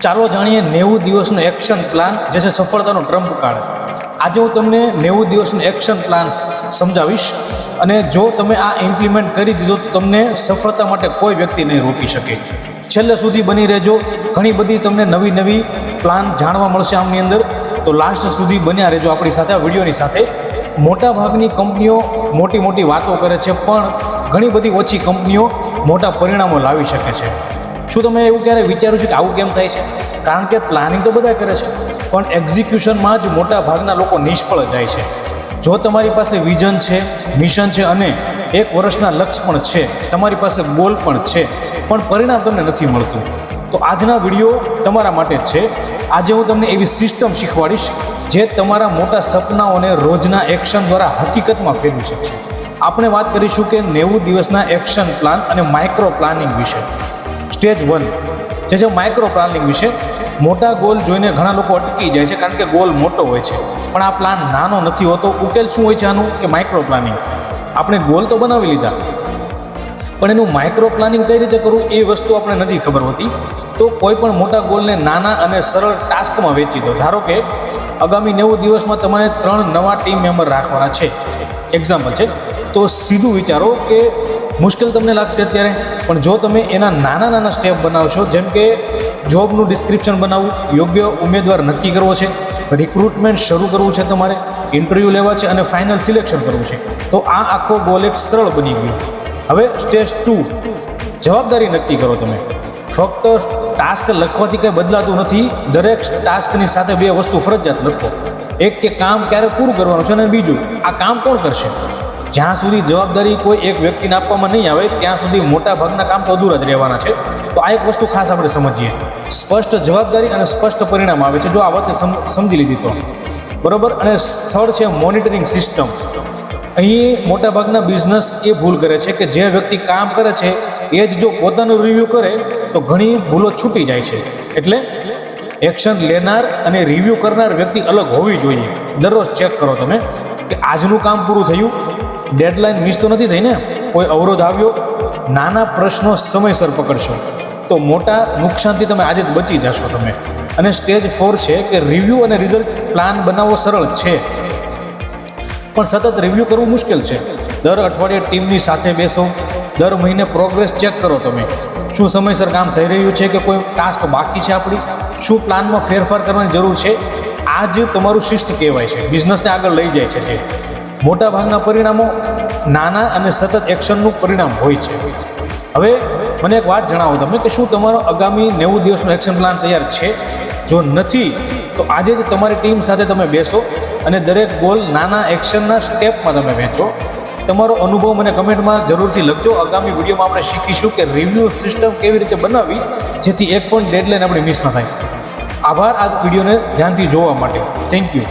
ચાલો જાણીએ 90 દિવસનો એક્શન પ્લાન જે છે સફળતાનો ટ્રમ્પ કાર્ડ। આજે હું તમને 90 દિવસનો એક્શન પ્લાન સમજાવીશ અને જો તમે આ ઇમ્પ્લિમેન્ટ કરી દીધો તો તમને સફળતા માટે કોઈ વ્યક્તિ નહીં રોકી શકે। છેલ્લે સુધી બની રહેજો, ઘણી બધી તમને નવી પ્લાન જાણવા મળશે આમની અંદર, તો લાસ્ટ સુધી બન્યા રહેજો આપણી સાથે આ વિડીયોની સાથે। મોટા ભાગની કંપનીઓ મોટી વાતો કરે છે પણ ઘણી બધી ઓછી કંપનીઓ મોટા પરિણામો લાવી શકે છે। શું તમે એવું ક્યારે વિચાર્યું છે કે આવું કેમ થાય છે? કારણ કે પ્લાનિંગ તો બધા કરે છે પણ એક્ઝિક્યુશનમાં જ મોટા ભાગના લોકો નિષ્ફળ જાય છે। જો તમારી પાસે વિઝન છે, મિશન છે અને 1 વર્ષના લક્ષ્ય પણ છે, તમારી પાસે ગોલ પણ છે, પણ પરિણામ તમને નથી મળતું, તો આજના વિડીયો તમારા માટે જ છે। આજે હું તમને એવી સિસ્ટમ શીખવાડીશ જે તમારા મોટા સપનાઓને રોજના એક્શન દ્વારા હકીકતમાં ફેરવી શકશે। આપણે વાત કરીશું કે 90 દિવસના એક્શન પ્લાન અને માઇક્રો પ્લાનિંગ વિશે। સ્ટેજ 1 જે છે માઇક્રો પ્લાનિંગ વિશે। મોટા ગોલ જોઈને ઘણા લોકો અટકી જાય છે કારણ કે ગોલ મોટો હોય છે પણ આ પ્લાન નાનો નથી હોતો। ઉકેલ શું હોય છે આનું? કે માઇક્રો પ્લાનિંગ। આપણે ગોલ તો બનાવી લીધા પણ એનું માઇક્રો પ્લાનિંગ કઈ રીતે કરવું એ વસ્તુ આપણે નથી ખબર હોતી। તો કોઈ પણ મોટા ગોલને નાના અને સરળ ટાસ્કમાં વેચી દો। ધારો કે આગામી 90 દિવસમાં તમારે 3 નવા ટીમ મેમ્બર રાખવાના છે, એક્ઝામ્પલ છે, તો સીધું વિચારો કે મુશ્કેલ તમને લાગશે અત્યારે, પણ જો તમે એના નાના સ્ટેપ બનાવશો, જેમ કે જોબનું ડિસ્ક્રિપ્શન બનાવવું, યોગ્ય ઉમેદવાર નક્કી કરવો છે, રિક્રુટમેન્ટ શરૂ કરવું છે, તમારે ઇન્ટરવ્યૂ લેવા છે અને ફાઇનલ સિલેક્શન કરવું છે, તો આ આખો ગોલ એક સરળ બની ગયો। હવે સ્ટેજ 2 જવાબદારી નક્કી કરો તમે। ફક્ત ટાસ્ક લખવાથી કંઈ બદલાતું નથી, દરેક ટાસ્કની સાથે 2 વસ્તુ ફરજિયાત લખો। એક કે કામ ક્યારે પૂરું કરવાનું છે અને બીજું આ કામ કોણ કરશે। જ્યાં સુધી જવાબદારી કોઈ એક વ્યક્તિને આપવામાં નહીં આવે ત્યાં સુધી મોટા ભાગના કામ તો અધૂરા જ રહેવાના છે। તો આ એક વસ્તુ ખાસ આપણે સમજીએ, સ્પષ્ટ જવાબદારી અને સ્પષ્ટ પરિણામ આવે છે જો આ વાતને સમજી લીધી તો બરોબર। અને થર્ડ છે મોનિટરિંગ સિસ્ટમ। અહીં મોટા ભાગના બિઝનેસ એ ભૂલ કરે છે કે જે વ્યક્તિ કામ કરે છે એ જ જો પોતાનું રિવ્યૂ કરે તો ઘણી ભૂલો છૂટી જાય છે। એટલે એક્શન લેનાર અને રિવ્યૂ કરનાર વ્યક્તિ અલગ હોવી જોઈએ। દરરોજ ચેક કરો તમે કે આજનું કામ પૂરું થયું, ડેડલાઇન મિસ તો નથી થઈ ને, કોઈ અવરોધ આવ્યો, નાના પ્રશ્નો સમયસર પકડશો તો મોટા નુકસાનથી તમે આજે જ બચી જશો તમે। અને સ્ટેજ 4 છે કે રિવ્યૂ અને રિઝલ્ટ પ્લાન બનાવવો સરળ છે પણ સતત રિવ્યૂ કરવું મુશ્કેલ છે। દર અઠવાડિયે ટીમની સાથે બેસો, દર મહિને પ્રોગ્રેસ ચેક કરો તમે, શું સમયસર કામ થઈ રહ્યું છે કે કોઈ ટાસ્ક બાકી છે આપણી, શું પ્લાનમાં ફેરફાર કરવાની જરૂર છે। આ જ તમારું શિસ્ત કહેવાય છે, બિઝનેસને આગળ લઈ જાય છે। જે મોટા ભાગના પરિણામો નાના અને સતત એક્શનનું પરિણામ હોય છે। હવે મને એક વાત જણાવો તમે કે શું તમારો આગામી 90 દિવસનો એક્શન પ્લાન તૈયાર છે? જો નથી તો આજે જ તમારી ટીમ સાથે તમે બેસો અને દરેક ગોલ નાના એક્શનના સ્ટેપમાં તમે વહેંચો। તમારો અનુભવ મને કમેન્ટમાં જરૂરથી લખજો। આગામી વિડીયોમાં આપણે શીખીશું કે રિવ્યૂ સિસ્ટમ કેવી રીતે બનાવવી જેથી એક પણ ડેડલાઇન આપણી મિસ ન થાય। આભાર આ વિડીયોને ધ્યાનથી જોવા માટે। Thank you.